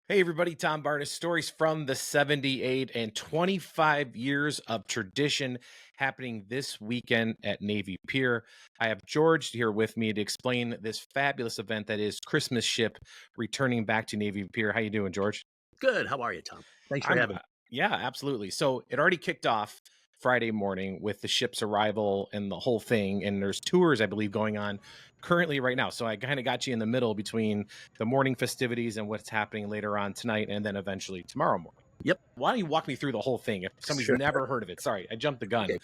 Hey everybody, Tom Bartis, stories from the 78 and 25 years of tradition happening this weekend at Navy Pier. I have George here with me to explain this fabulous event that is Christmas Ship returning back to Navy Pier. How you doing, George? Good. How are you, Tom? Thanks for I'm having me. yeah, absolutely. So it already kicked off Friday morning with the ship's arrival and the whole thing. And there's tours, I believe, going on currently right now. So I kind of got you in the middle between the morning festivities and what's happening later on tonight and then eventually tomorrow morning. Yep. Why don't you walk me through the whole thing if somebody's Sure. never heard of it? Sorry, I jumped the gun. Okay.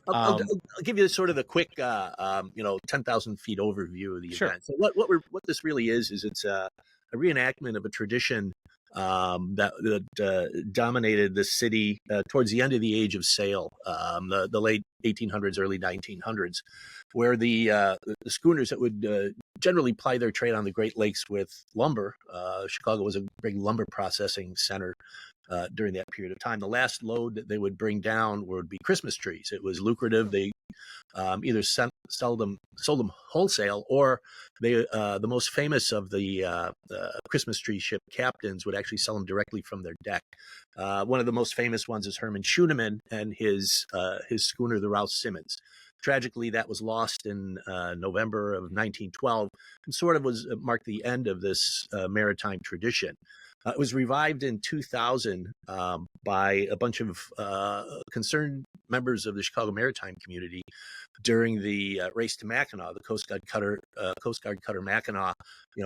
Um, I'll give you sort of the quick, 10,000 feet overview of the sure. event. So what this really is it's a reenactment of a tradition that dominated the city towards the end of the age of sail, the late 1800s, early 1900s, where the schooners that would generally ply their trade on the Great Lakes with lumber. Chicago was a big lumber processing center during that period of time. The last load that they would bring down would be Christmas trees. It was lucrative. They either sold them wholesale, or the most famous of the Christmas tree ship captains would actually sell them directly from their deck. One of the most famous ones is Herman Schuneman and his schooner, the Rouse Simmons. Tragically, that was lost in November of 1912, and sort of was marked the end of this maritime tradition. It was revived in 2000 by a bunch of concerned members of the Chicago maritime community during the race to Mackinaw. The Coast Guard cutter Mackinaw,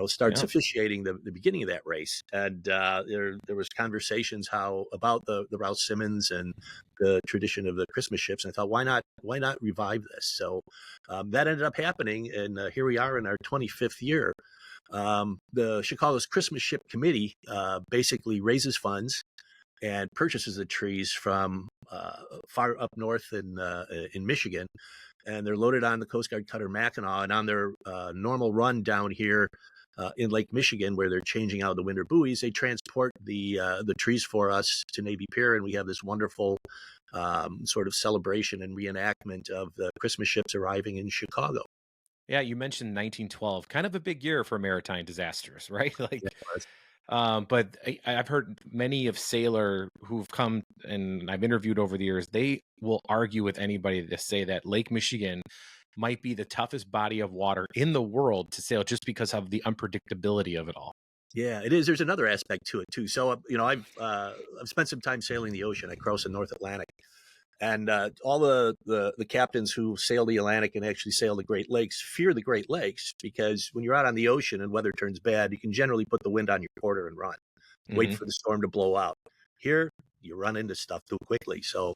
starts Yeah. officiating the beginning of that race, and there was conversations about the Rouse Simmons and the tradition of the Christmas ships. And I thought, why not revive this? So that ended up happening, and here we are in our 25th year. The Chicago's Christmas Ship Committee basically raises funds and purchases the trees from far up north in Michigan, and they're loaded on the Coast Guard cutter Mackinaw, and on their normal run down here in Lake Michigan, where they're changing out the winter buoys, they transport the trees for us to Navy Pier, and we have this wonderful sort of celebration and reenactment of the Christmas ships arriving in Chicago. Yeah, you mentioned 1912, kind of a big year for maritime disasters, right? Yeah, But I've heard many of sailor who've come and I've interviewed over the years, they will argue with anybody to say that Lake Michigan might be the toughest body of water in the world to sail just because of the unpredictability of it all. yeah, it is. There's another aspect to it too. So, I've spent some time sailing the ocean. I crossed the North Atlantic, and all the captains who sail the Atlantic and actually sail the Great Lakes fear the Great Lakes, because when you're out on the ocean and weather turns bad, you can generally put the wind on your quarter and run, wait Hmm. for the storm to blow out. Here, you run into stuff too quickly. So,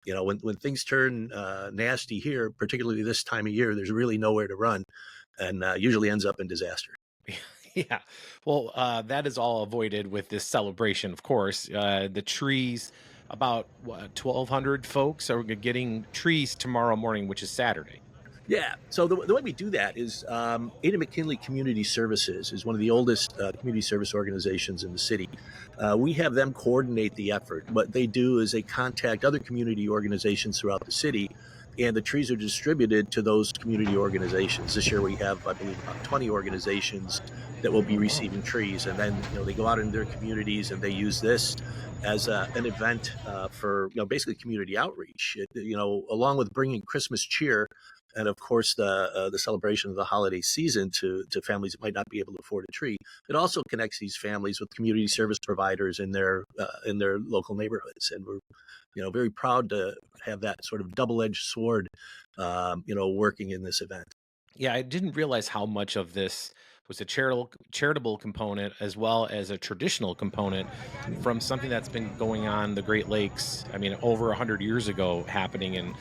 when things turn nasty here, particularly this time of year, there's really nowhere to run, and usually ends up in disaster. Yeah. Well, that is all avoided with this celebration, of course. The trees, about what, 1,200 folks are getting trees tomorrow morning, which is Saturday. Yeah. So the way we do that is Ada McKinley Community Services is one of the oldest community service organizations in the city. We have them coordinate the effort. What they do is they contact other community organizations throughout the city, and the trees are distributed to those community organizations. This year we have, I believe, about 20 organizations that will be Oh, wow. receiving trees, and then they go out in their communities and they use this as an event for basically community outreach. Along with bringing Christmas cheer and of course the celebration of the holiday season to families that might not be able to afford a tree. It also connects these families with community service providers in their local neighborhoods, and we're very proud to have that sort of double-edged sword, working in this event. Yeah, I didn't realize how much of this was a charitable component as well as a traditional component from something that's been going on the Great Lakes. I mean, over 100 years ago, happening and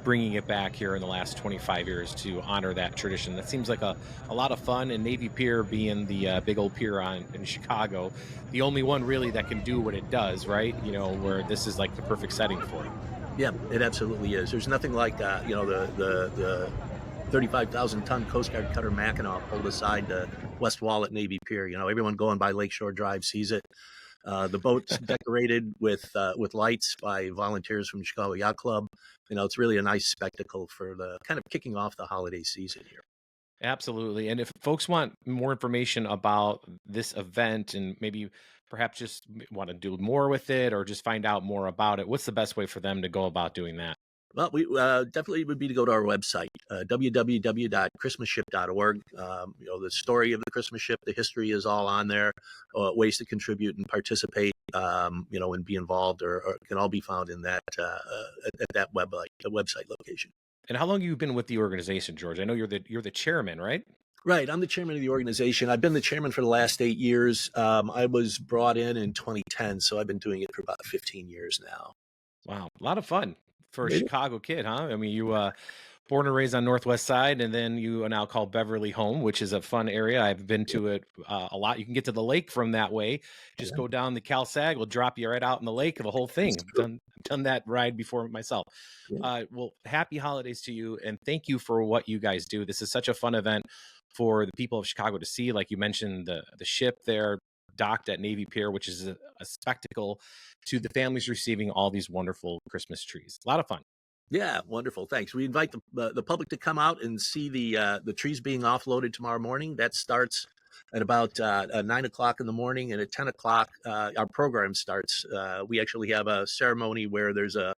bringing it back here in the last 25 years to honor that tradition. That seems like a lot of fun. And Navy Pier being the big old pier in Chicago, the only one really that can do what it does, right? Where this is like the perfect setting for it. Yeah, it absolutely is. There's nothing like the 35,000-ton Coast Guard cutter Mackinaw pulled aside the West Wall at Navy Pier. Everyone going by Lakeshore Drive sees it. The boat's decorated with lights by volunteers from the Chicago Yacht Club. It's really a nice spectacle for the kind of kicking off the holiday season here. Absolutely. And if folks want more information about this event and maybe perhaps just want to do more with it or just find out more about it, what's the best way for them to go about doing that? Well, we definitely would be to go to our website, www.christmasship.org. The story of the Christmas ship, the history is all on there. Ways to contribute and participate, and be involved, or can all be found in that at that website location. And how long have you been with the organization, George? I know you're the chairman, right? Right, I'm the chairman of the organization. I've been the chairman for the last 8 years. I was brought in 2010, so I've been doing it for about 15 years now. Wow, a lot of fun for a Chicago kid, huh? I mean, you born and raised on Northwest Side, and then you are now called Beverly home, which is a fun area. I've been to it a lot. You can get to the lake from that way. Just Yeah, go down the Cal Sag, will drop you right out in the lake. The whole that's thing. true. I've done that ride before myself. Yeah. Well, happy holidays to you, and thank you for what you guys do. This is such a fun event for the people of Chicago to see. Like you mentioned, the ship there docked at Navy Pier, which is a spectacle to the families receiving all these wonderful Christmas trees. A lot of fun. Yeah, wonderful. Thanks. We invite the public to come out and see the trees being offloaded tomorrow morning. That starts at about 9 o'clock in the morning, and at 10 o'clock our program starts. We actually have a ceremony where there's a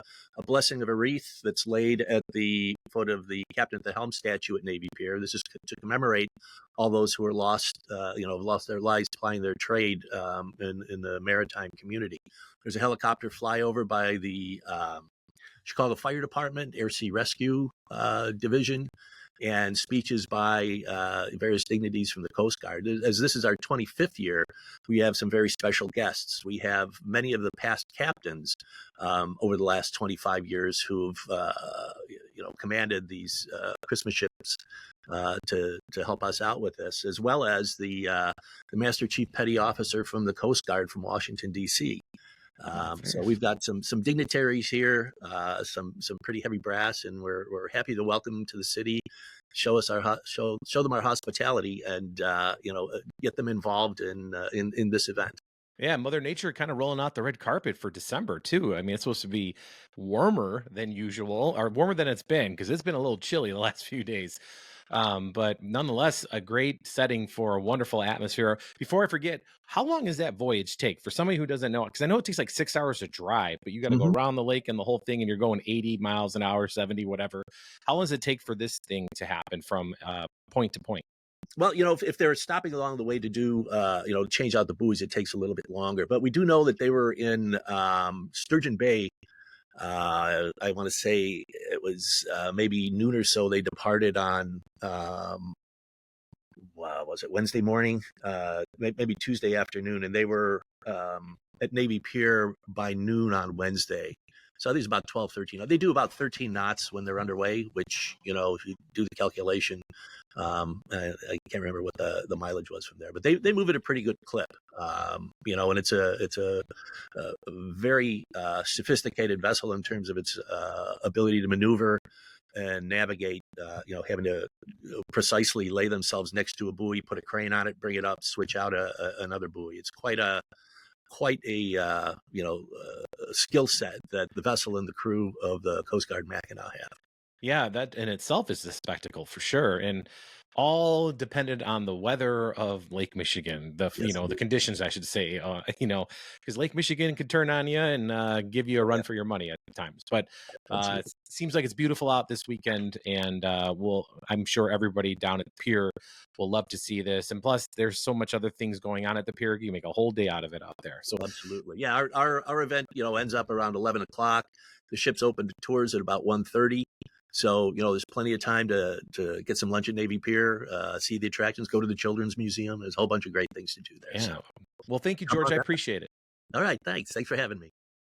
blessing of a wreath that's laid at the foot of the Captain at the Helm statue at Navy Pier. This is to commemorate all those who are lost, lost their lives plying their trade in the maritime community. There's a helicopter flyover by the Chicago Fire Department, Air Sea Rescue Division, and speeches by various dignitaries from the Coast Guard. As this is our 25th year, we have some very special guests. We have many of the past captains over the last 25 years who've commanded these Christmas ships to help us out with this, as well as the Master Chief Petty Officer from the Coast Guard from Washington, D.C. Oh, So very we've got some dignitaries here, some pretty heavy brass, and we're happy to welcome them to the city, show them our hospitality, and get them involved in this event. Yeah, Mother Nature kind of rolling out the red carpet for December too. I mean, it's supposed to be warmer than usual, or warmer than it's been, because it's been a little chilly the last few days. But nonetheless, a great setting for a wonderful atmosphere. Before I forget, how long does that voyage take for somebody who doesn't know? Because I know it takes like 6 hours to drive, but you got to go Mhm. around the lake and the whole thing, and you're going 80 miles an hour, 70, whatever. How long does it take for this thing to happen from point to point? Well, if they're stopping along the way to do, change out the buoys, it takes a little bit longer. But we do know that they were in Sturgeon Bay. I want to say it was maybe noon or so. They departed on wow, was it Wednesday morning? Maybe Tuesday afternoon, and they were at Navy Pier by noon on Wednesday. So I think it's about 12, 13. They do about 13 knots when they're underway, which, if you do the calculation, I can't remember what the mileage was from there, but they move at a pretty good clip. And it's a very sophisticated vessel in terms of its ability to maneuver and navigate, having to precisely lay themselves next to a buoy, put a crane on it, bring it up, switch out another buoy. It's quite a skill set that the vessel and the crew of the Coast Guard Mackinaw have. Yeah, that in itself is a spectacle for sure, and all dependent on the weather of Lake Michigan, Yes, the indeed. conditions, I should say, because Lake Michigan can turn on you and give you a Oh, yeah, run for your money at times. But it absolutely. seems like it's beautiful out this weekend, and I'm sure everybody down at the pier will love to see this. And plus, there's so much other things going on at the pier; you make a whole day out of it out there. So Absolutely. Yeah, our event, ends up around 11 o'clock. The ship's open to tours at about 1:30. So, there's plenty of time to get some lunch at Navy Pier, see the attractions, go to the Children's Museum. There's a whole bunch of great things to do there. So yeah, well, thank you, how George. about I that? appreciate it. All right. Thanks. Thanks for having me.